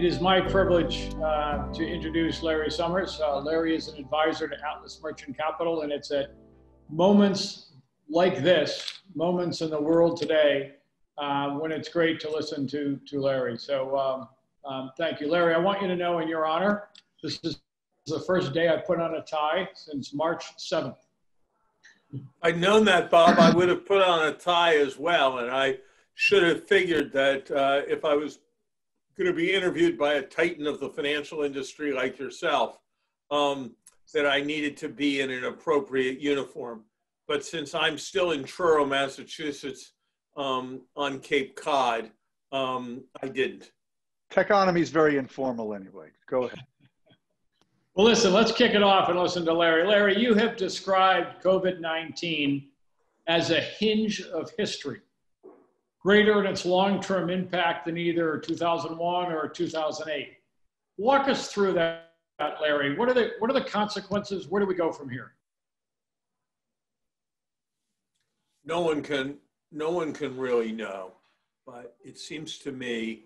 It is my privilege to introduce Larry Summers. Larry is an advisor to Atlas Merchant Capital, and it's at moments like this, moments in the world today, when it's great to listen to Larry. So thank you, Larry. I want you to know in your honor, this is the first day I put on a tie since March 7th. I'd known that, Bob, I would have put on a tie as well, and I should have figured that if I was going to be interviewed by a titan of the financial industry like yourself, that I needed to be in an appropriate uniform. But since I'm still in Truro, Massachusetts, on Cape Cod, I didn't. Techonomy is very informal anyway. Go ahead. Well, listen, let's kick it off and listen to Larry. Larry, you have described COVID-19 as a hinge of history, greater in its long-term impact than either 2001 or 2008. Walk us through that, Larry. What are the consequences? Where do we go from here? No one can really know, but it seems to me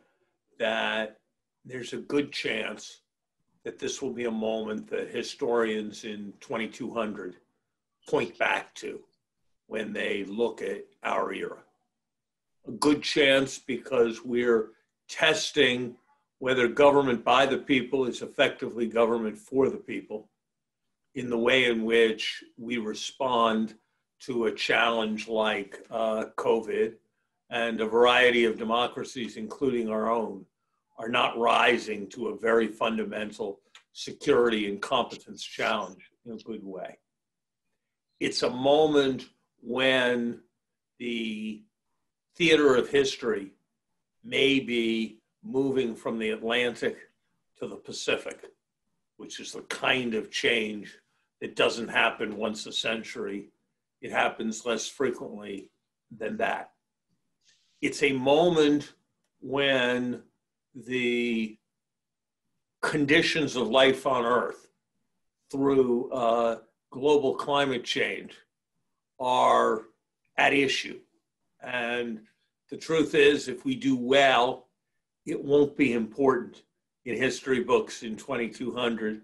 that there's a good chance that this will be a moment that historians in 2200 point back to when they look at our era. A good chance because we're testing whether government by the people is effectively government for the people in the way in which we respond to a challenge like COVID, and a variety of democracies, including our own, are not rising to a very fundamental security and competence challenge in a good way. It's a moment when the theater of history may be moving from the Atlantic to the Pacific, which is the kind of change that doesn't happen once a century. It happens less frequently than that. It's a moment when the conditions of life on Earth through global climate change are at issue. And the truth is, if we do well, it won't be important in history books in 2200.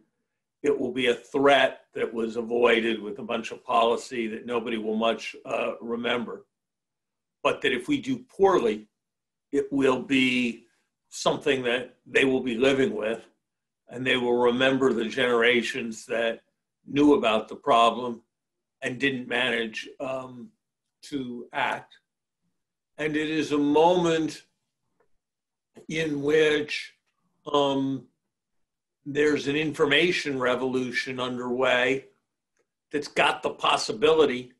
It will be a threat that was avoided with a bunch of policy that nobody will much remember. But that if we do poorly, it will be something that they will be living with, and they will remember the generations that knew about the problem and didn't manage to act. And it is a moment in which there's an information revolution underway that's got the possibility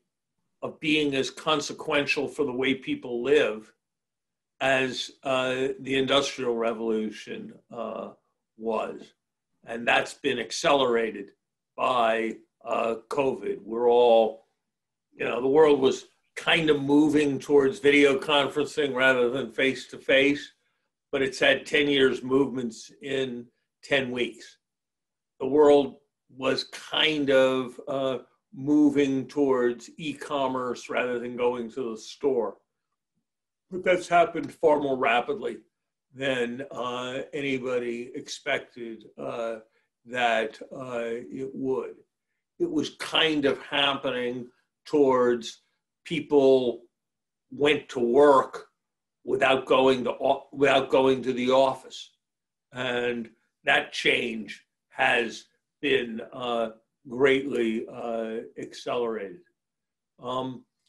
of being as consequential for the way people live as the Industrial Revolution was. And that's been accelerated by COVID. We're all, the world was kind of moving towards video conferencing rather than face-to-face, but it's had 10 years movements in 10 weeks. The world was kind of moving towards e-commerce rather than going to the store. But that's happened far more rapidly than anybody expected that it would. It was kind of happening towards people went to work without going to the office. And that change has been greatly accelerated.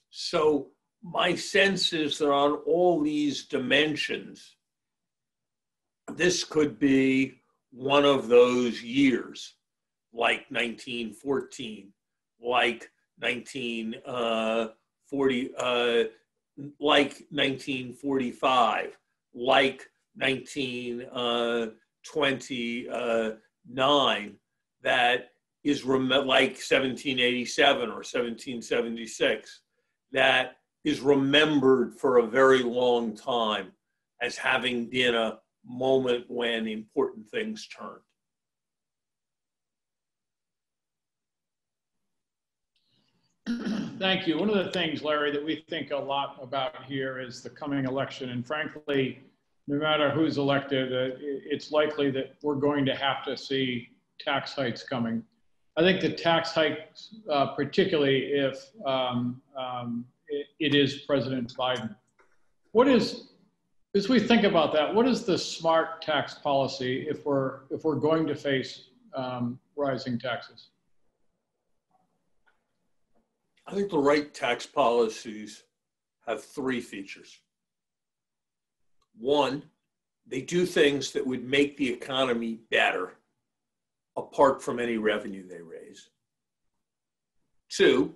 So my sense is that on all these dimensions, this could be one of those years, like 1914, like 1945, like 1929, that is like 1787 or 1776, that is remembered for a very long time as having been a moment when important things turned. Thank you. One of the things, Larry, that we think a lot about here is the coming election. And frankly, no matter who's elected, it's likely that we're going to have to see tax hikes coming. I think the tax hikes, particularly if it is President Biden. What is, as we think about that, what is the smart tax policy if we're going to face rising taxes? I think the right tax policies have three features. One, they do things that would make the economy better apart from any revenue they raise. Two,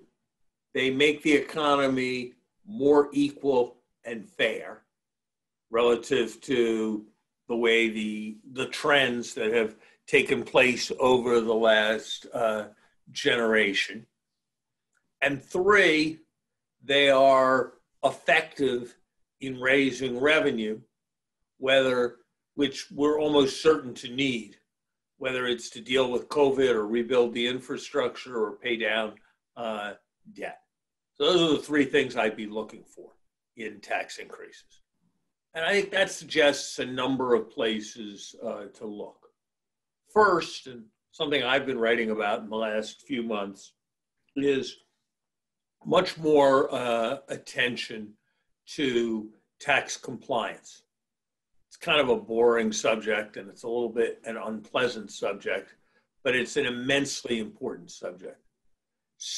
they make the economy more equal and fair relative to the way the trends that have taken place over the last generation. And three, they are effective in raising revenue, which we're almost certain to need, whether it's to deal with COVID or rebuild the infrastructure or pay down debt. So those are the three things I'd be looking for in tax increases. And I think that suggests a number of places to look. First, and something I've been writing about in the last few months, is much more attention to tax compliance. It's kind of a boring subject and it's a little bit an unpleasant subject, but it's an immensely important subject.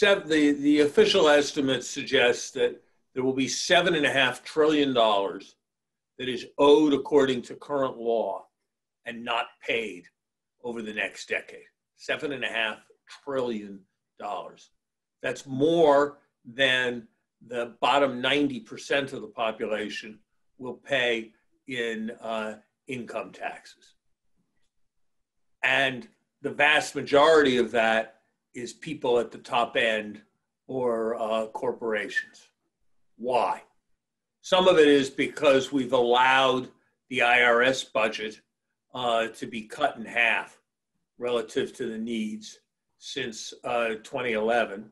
The official estimates suggest that there will be $7.5 trillion that is owed according to current law and not paid over the next decade. $7.5 trillion. That's more than the bottom 90% of the population will pay in income taxes. And the vast majority of that is people at the top end or corporations. Why? Some of it is because we've allowed the IRS budget to be cut in half relative to the needs since 2011.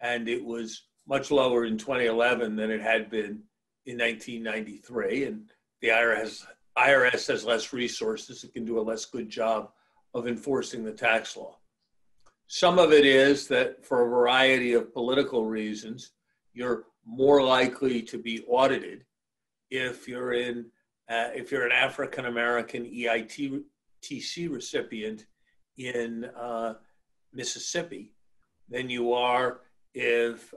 And it was much lower in 2011 than it had been in 1993. And the IRS has less resources. It can do a less good job of enforcing the tax law. Some of it is that for a variety of political reasons, you're more likely to be audited if you're an African-American EITC recipient in Mississippi than you are if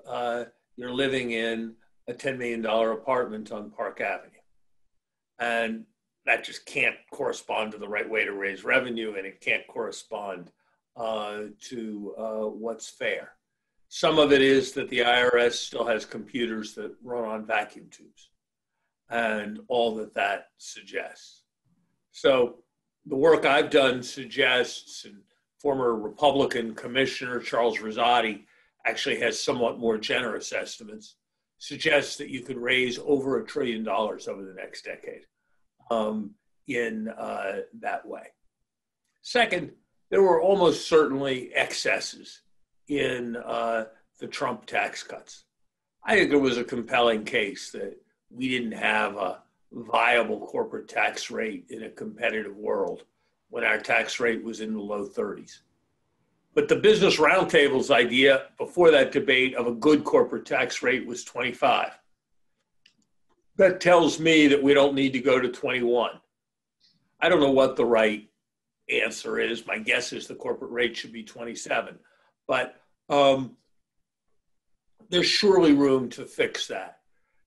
you're living in a $10 million apartment on Park Avenue. And that just can't correspond to the right way to raise revenue, and it can't correspond to what's fair. Some of it is that the IRS still has computers that run on vacuum tubes and all that suggests. So the work I've done suggests, and former Republican Commissioner Charles Rosati actually has somewhat more generous estimates, suggests that you could raise over $1 trillion over the next decade in that way. Second, there were almost certainly excesses in the Trump tax cuts. I think there was a compelling case that we didn't have a viable corporate tax rate in a competitive world when our tax rate was in the low 30s. But the Business Roundtable's idea before that debate of a good corporate tax rate was 25. That tells me that we don't need to go to 21. I don't know what the right answer is. My guess is the corporate rate should be 27. But there's surely room to fix that.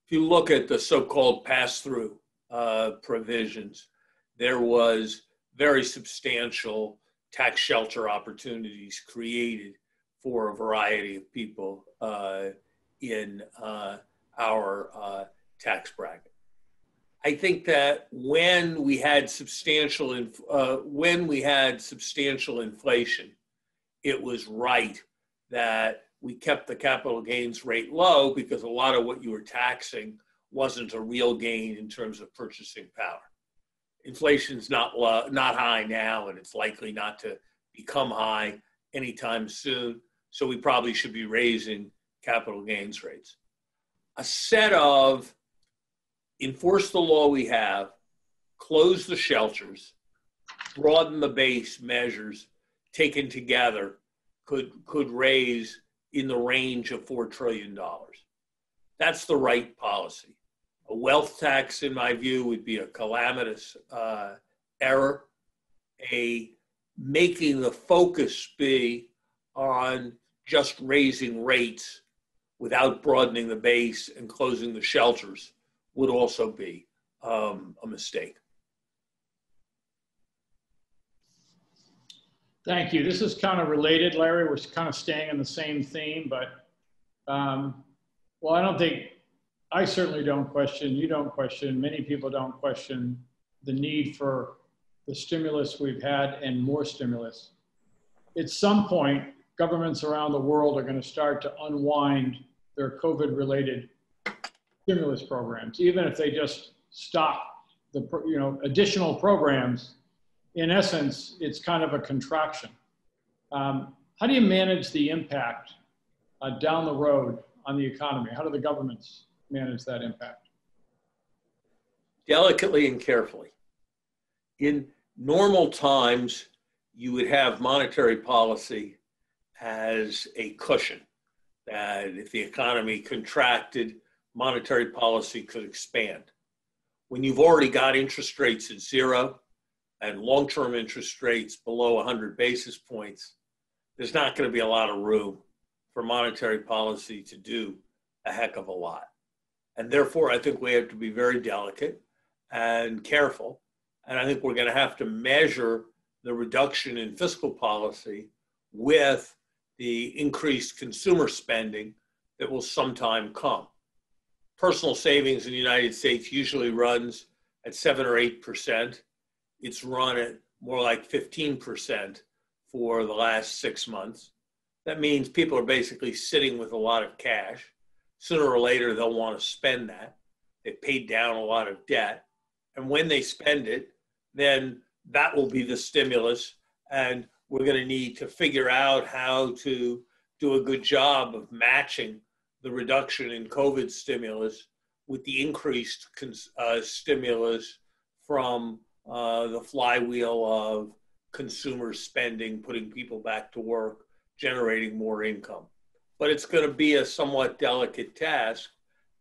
If you look at the so-called pass-through provisions, there was very substantial tax shelter opportunities created for a variety of people in our tax bracket. I think that when we had substantial inflation, it was right that we kept the capital gains rate low because a lot of what you were taxing wasn't a real gain in terms of purchasing power. Inflation's not high now, and it's likely not to become high anytime soon. So we probably should be raising capital gains rates. A set of enforce the law we have, close the shelters, broaden the base measures taken together could raise in the range of $4 trillion. That's the right policy. A wealth tax, in my view, would be a calamitous error. Making the focus be on just raising rates without broadening the base and closing the shelters would also be a mistake. Thank you. This is kind of related, Larry. We're kind of staying in the same theme, but, well, I certainly don't question, you don't question, many people don't question the need for the stimulus we've had and more stimulus. At some point, governments around the world are going to start to unwind their COVID-related stimulus programs, even if they just stop the additional programs. In essence, it's kind of a contraction. How do you manage the impact down the road on the economy? How do the governments manage that impact? Delicately and carefully. In normal times, you would have monetary policy as a cushion, that if the economy contracted, monetary policy could expand. When you've already got interest rates at zero and long-term interest rates below 100 basis points, there's not going to be a lot of room for monetary policy to do a heck of a lot. And therefore, I think we have to be very delicate and careful. And I think we're going to have to measure the reduction in fiscal policy with the increased consumer spending that will sometime come. Personal savings in the United States usually runs at 7 or 8%. It's run at more like 15% for the last 6 months. That means people are basically sitting with a lot of cash. Sooner or later, they'll want to spend that. They've paid down a lot of debt. And when they spend it, then that will be the stimulus. And we're going to need to figure out how to do a good job of matching the reduction in COVID stimulus with the increased stimulus from the flywheel of consumer spending, putting people back to work, generating more income. But it's going to be a somewhat delicate task.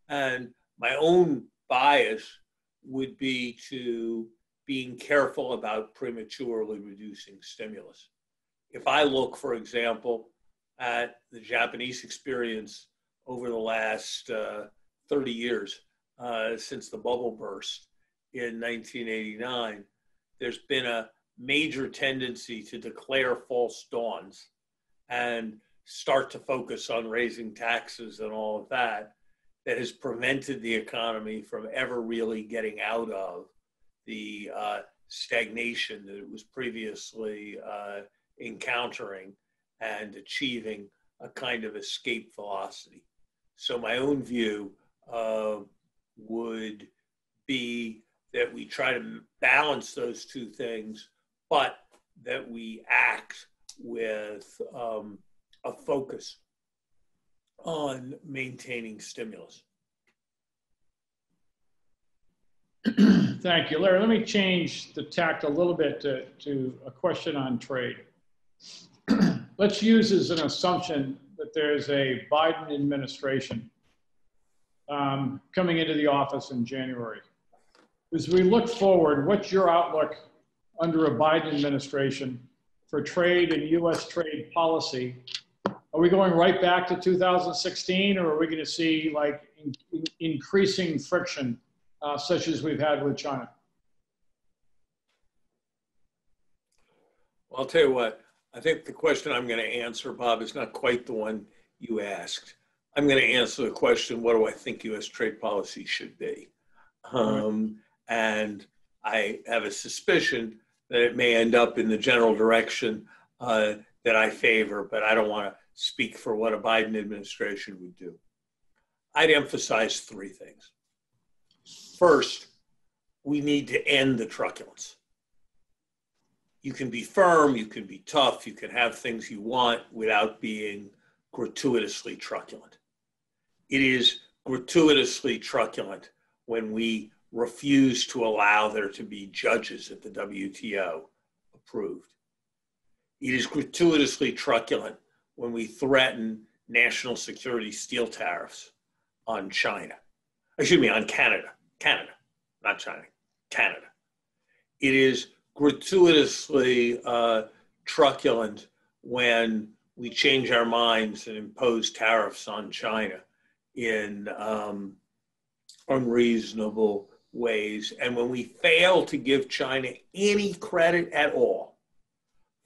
And my own bias would be to being careful about prematurely reducing stimulus. If I look, for example, at the Japanese experience over the last 30 years, since the bubble burst in 1989, there's been a major tendency to declare false dawns and start to focus on raising taxes and all of that, that has prevented the economy from ever really getting out of the stagnation that it was previously encountering and achieving a kind of escape velocity. So my own view would be that we try to balance those two things, but that we act with a focus on maintaining stimulus. Thank you, Larry. Let me change the tact a little bit to a question on trade. Let's use as an assumption that there's a Biden administration coming into the office in January. As we look forward, what's your outlook under a Biden administration for trade and U.S. trade policy? Are we going right back to 2016, or are we going to see like increasing friction such as we've had with China? Well, I'll tell you what, I think the question I'm going to answer, Bob, is not quite the one you asked. I'm going to answer the question, what do I think U.S. trade policy should be? And I have a suspicion that it may end up in the general direction that I favor, but I don't want to speak for what a Biden administration would do. I'd emphasize three things. First, we need to end the truculence. You can be firm, you can be tough, you can have things you want without being gratuitously truculent. It is gratuitously truculent when we refused to allow there to be judges at the WTO approved. It is gratuitously truculent when we threaten national security steel tariffs on China. Excuse me, on Canada. Canada, not China, Canada. It is gratuitously truculent when we change our minds and impose tariffs on China in unreasonable ways. And when we fail to give China any credit at all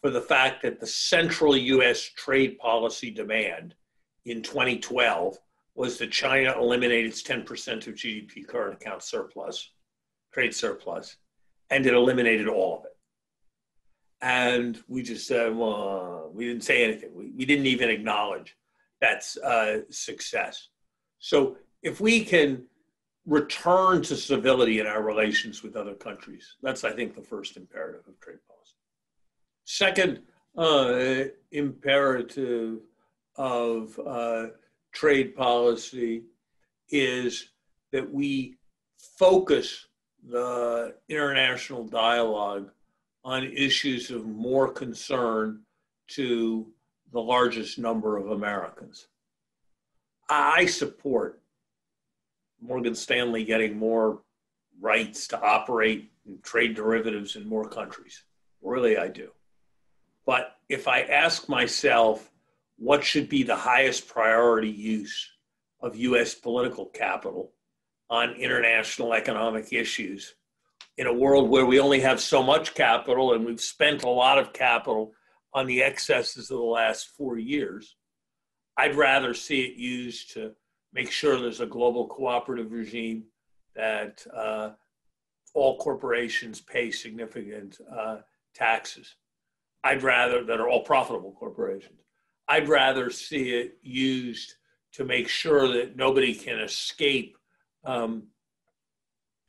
for the fact that the central US trade policy demand in 2012 was that China eliminate its 10% of GDP current account surplus, trade surplus, and it eliminated all of it. And we just said, well, we didn't say anything. We didn't even acknowledge that's success. So if we can return to civility in our relations with other countries, that's, I think, the first imperative of trade policy. Second imperative of trade policy is that we focus the international dialogue on issues of more concern to the largest number of Americans. I support Morgan Stanley getting more rights to operate in trade derivatives in more countries. Really, I do. But if I ask myself what should be the highest priority use of US political capital on international economic issues, in a world where we only have so much capital and we've spent a lot of capital on the excesses of the last 4 years, I'd rather see it used to make sure there's a global cooperative regime, that all corporations pay significant taxes. I'd rather, that are all profitable corporations. I'd rather see it used to make sure that nobody can escape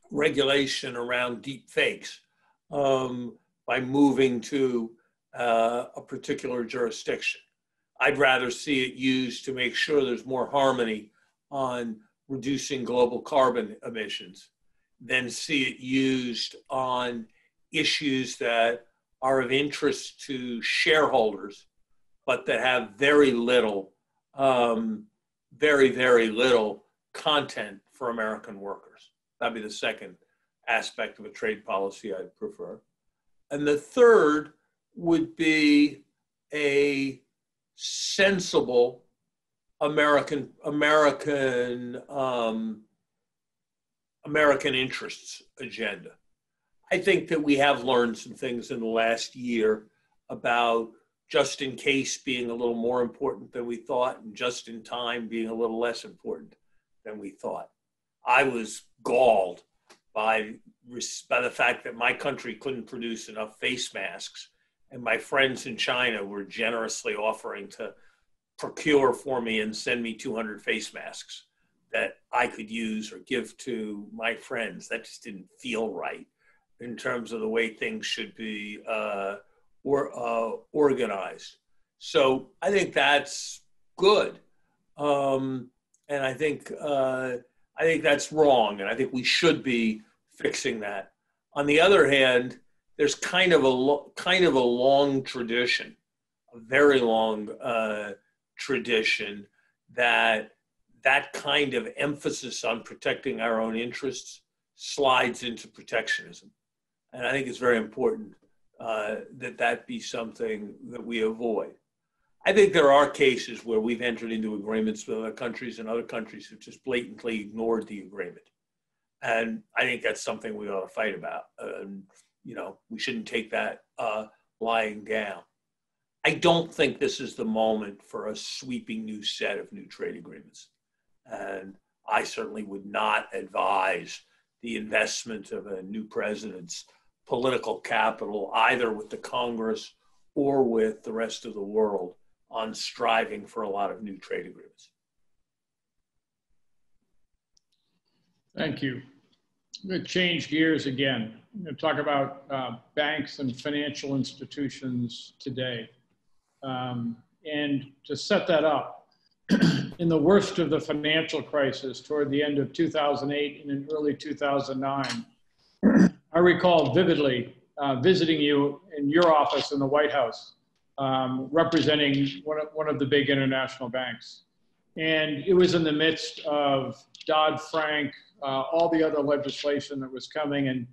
regulation around deep fakes by moving to a particular jurisdiction. I'd rather see it used to make sure there's more harmony on reducing global carbon emissions than see it used on issues that are of interest to shareholders, but that have very little, very, very little content for American workers. That'd be the second aspect of a trade policy I'd prefer. And the third would be a sensible American interests agenda. I think that we have learned some things in the last year about just in case being a little more important than we thought, and just in time being a little less important than we thought. I was galled by the fact that my country couldn't produce enough face masks, and my friends in China were generously offering to procure for me and send me 200 face masks that I could use or give to my friends. That just didn't feel right in terms of the way things should be organized. So I think that's good, and I think that's wrong, and I think we should be fixing that. On the other hand, there's kind of a long tradition, a very long tradition, that kind of emphasis on protecting our own interests slides into protectionism. And I think it's very important that be something that we avoid. I think there are cases where we've entered into agreements with other countries, and other countries have just blatantly ignored the agreement. And I think that's something we ought to fight about. We shouldn't take that lying down. I don't think this is the moment for a sweeping new set of new trade agreements. And I certainly would not advise the investment of a new president's political capital, either with the Congress or with the rest of the world, on striving for a lot of new trade agreements. Thank you. I'm going to change gears again. I'm going to talk about banks and financial institutions today. And to set that up, in the worst of the financial crisis toward the end of 2008 and in early 2009, I recall vividly visiting you in your office in the White House, representing one of the big international banks. And it was in the midst of Dodd-Frank, all the other legislation that was coming. And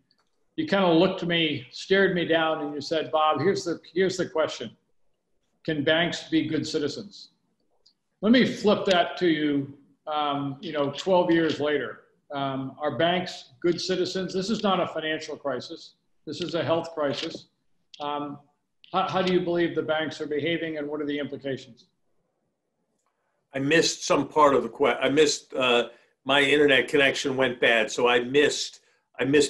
you kind of looked at me, stared me down, and you said, Bob, here's the question. Can banks be good citizens? Let me flip that to you, 12 years later. Are banks good citizens? This is not a financial crisis. This is a health crisis. How do you believe the banks are behaving, and what are the implications? I missed some part of the question. I missed, my internet connection went bad, so I missed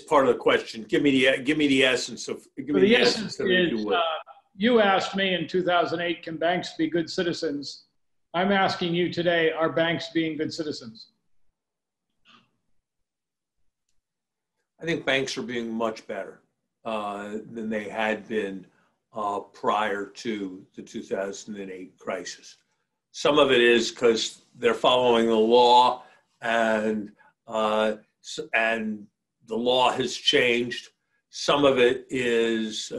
part of the question. Give me the essence of it. The essence is, you asked me in 2008, can banks be good citizens? I'm asking you today, are banks being good citizens? I think banks are being much better than they had been prior to the 2008 crisis. Some of it is because they're following the law, and the law has changed. Some of it is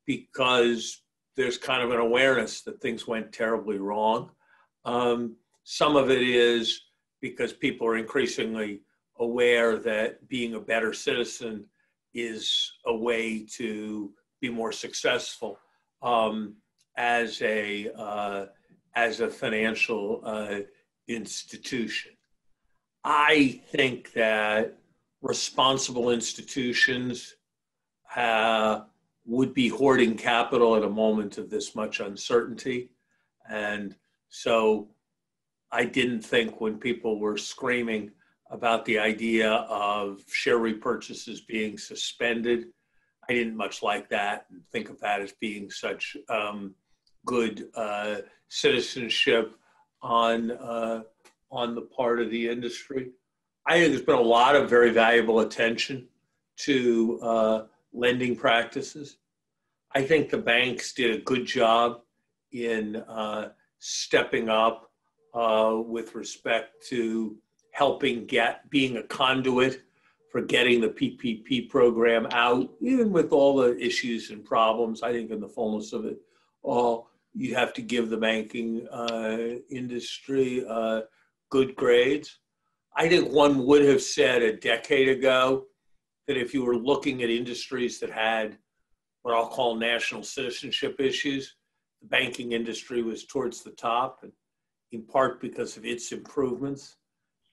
because there's kind of an awareness that things went terribly wrong. Some of it is because people are increasingly aware that being a better citizen is a way to be more successful as a financial institution. I think that responsible institutions would be hoarding capital at a moment of this much uncertainty. And so I didn't think when people were screaming about the idea of share repurchases being suspended, I didn't much like that and think of that as being such good citizenship on the part of the industry. I think there's been a lot of very valuable attention to lending practices. I think the banks did a good job in stepping up with respect to helping being a conduit for getting the PPP program out, even with all the issues and problems. I think in the fullness of it all, you have to give the banking industry good grades. I think one would have said a decade ago that if you were looking at industries that had what I'll call national citizenship issues, the banking industry was towards the top, and in part because of its improvements,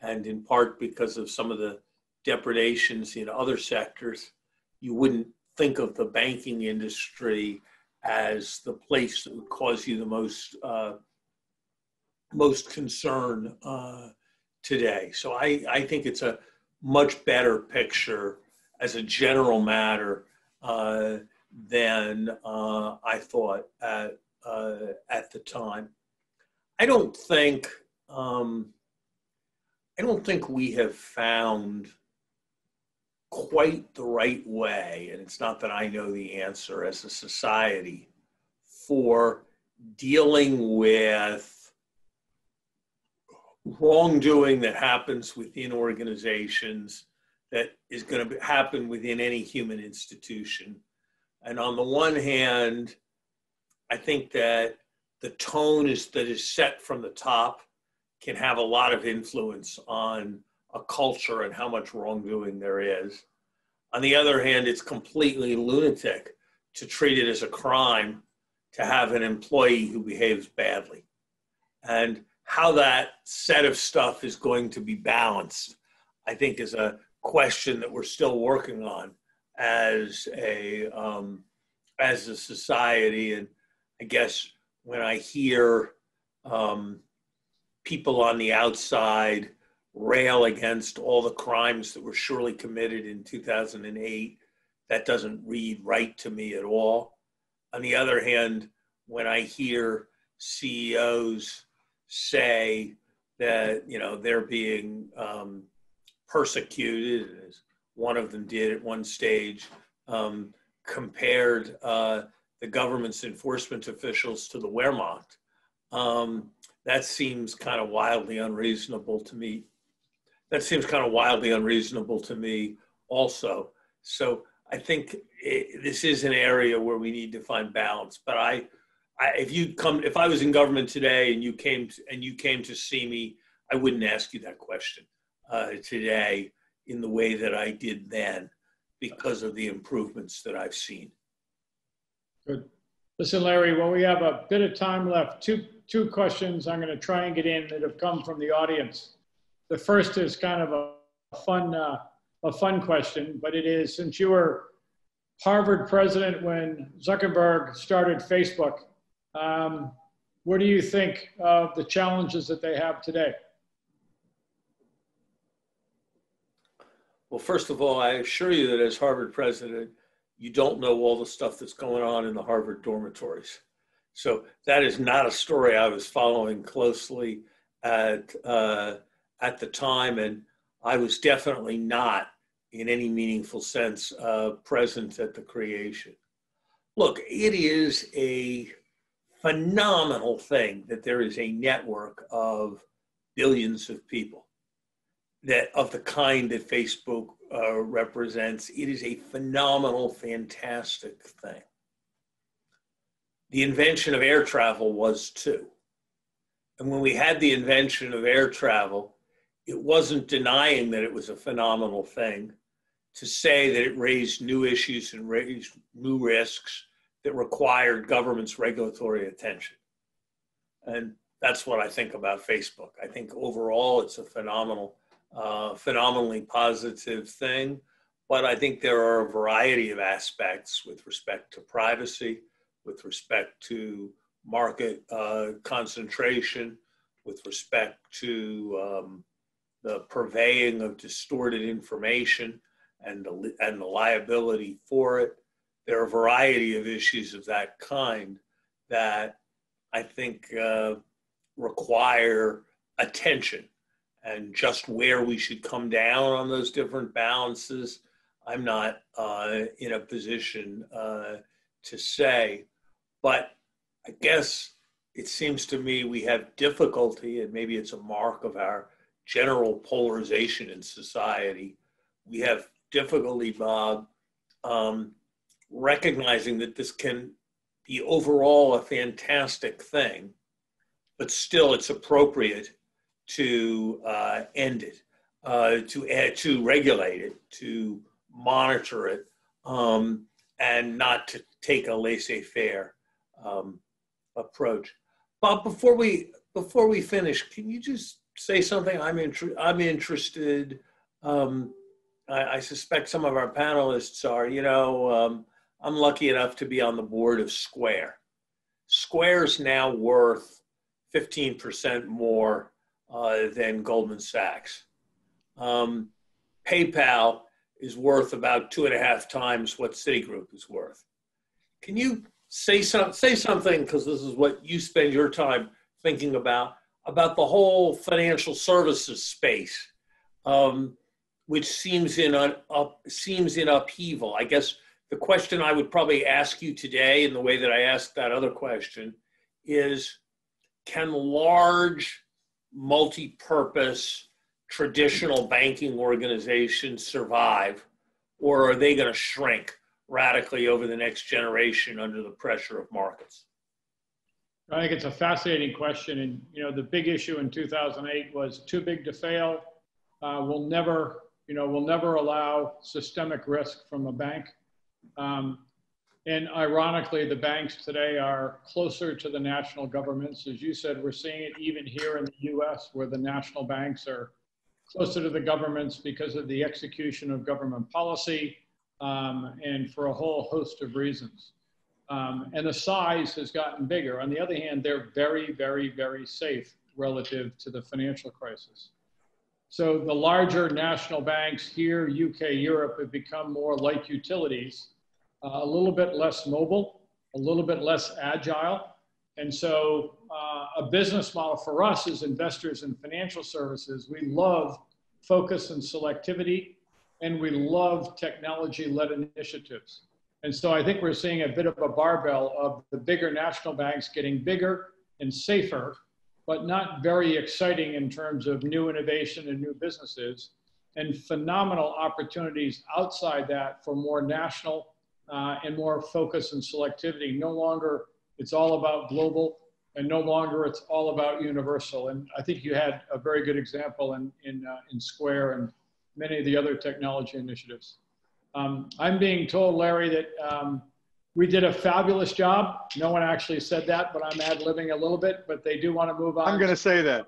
and in part because of some of the depredations in other sectors. You wouldn't think of the banking industry as the place that would cause you the most concern today. So I think it's a much better picture as a general matter than I thought at the time. I don't think we have found quite the right way, and it's not that I know the answer as a society, for dealing with wrongdoing that happens within organizations that is going to happen within any human institution. And on the one hand, I think that the tone that is set from the top can have a lot of influence on a culture and how much wrongdoing there is. On the other hand, it's completely lunatic to treat it as a crime to have an employee who behaves badly. And how that set of stuff is going to be balanced, I think, is a question that we're still working on as a society. And I guess when I hear people on the outside rail against all the crimes that were surely committed in 2008, that doesn't read right to me at all. On the other hand, when I hear CEOs say that, they're being persecuted, as one of them did at one stage, compared the government's enforcement officials to the Wehrmacht, that seems kind of wildly unreasonable to me. That seems kind of wildly unreasonable to me also. So I think this is an area where we need to find balance. But if I was in government today and you came to see me, I wouldn't ask you that question today in the way that I did then, because of the improvements that I've seen. Good. Listen, Larry, well, we have a bit of time left. Two questions I'm going to try and get in that have come from the audience. The first is kind of a fun question, but it is, since you were Harvard president when Zuckerberg started Facebook, what do you think of the challenges that they have today? Well, first of all, I assure you that as Harvard president, you don't know all the stuff that's going on in the Harvard dormitories. So that is not a story I was following closely at the time, and I was definitely not, in any meaningful sense, present at the creation. Look, it is a phenomenal thing that there is a network of billions of people that of the kind that Facebook represents. It is a phenomenal, fantastic thing. The invention of air travel was too. And when we had the invention of air travel, it wasn't denying that it was a phenomenal thing to say that it raised new issues and raised new risks that required government's regulatory attention. And that's what I think about Facebook. I think overall it's a phenomenally positive thing, but I think there are a variety of aspects with respect to privacy, with respect to market concentration, with respect to the purveying of distorted information and the liability for it. There are a variety of issues of that kind that I think require attention, and just where we should come down on those different balances, I'm not in a position to say. But I guess it seems to me we have difficulty, and maybe it's a mark of our general polarization in society. We have difficulty, Bob, recognizing that this can be overall a fantastic thing, but still it's appropriate to end it, to regulate it, to monitor it, and not to take a laissez-faire approach. Bob, before we finish, can you just say something? I'm interested. I suspect some of our panelists are. I'm lucky enough to be on the board of Square. Square's now worth 15% more than Goldman Sachs. PayPal is worth about 2.5 times what Citigroup is worth. Can you say something, because this is what you spend your time thinking about the whole financial services space, which seems in upheaval. I guess the question I would probably ask you today, in the way that I asked that other question, is can large, multi-purpose, traditional banking organizations survive, or are they going to shrink radically over the next generation under the pressure of markets? I think it's a fascinating question. And, the big issue in 2008 was too big to fail. We'll never allow systemic risk from a bank. And ironically, the banks today are closer to the national governments. As you said, we're seeing it even here in the US, where the national banks are closer to the governments because of the execution of government policy, and for a whole host of reasons. And the size has gotten bigger. On the other hand, they're very, very, very safe relative to the financial crisis. So the larger national banks here, UK, Europe, have become more like utilities, a little bit less mobile, a little bit less agile. And so a business model for us as investors in financial services, we love focus and selectivity, and we love technology-led initiatives. And so I think we're seeing a bit of a barbell of the bigger national banks getting bigger and safer, but not very exciting in terms of new innovation and new businesses, and phenomenal opportunities outside that for more national and more focus and selectivity. No longer it's all about global, and no longer it's all about universal. And I think you had a very good example in Square and many of the other technology initiatives. I'm being told, Larry, that we did a fabulous job. No one actually said that, but I'm ad-libbing a little bit, but they do want to move on. I'm going to say that.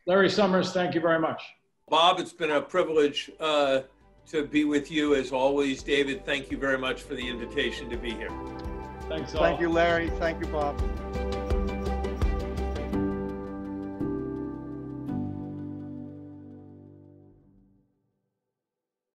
Larry Summers, thank you very much. Bob, it's been a privilege to be with you as always. David, thank you very much for the invitation to be here. Thanks all. Thank you, Larry. Thank you, Bob.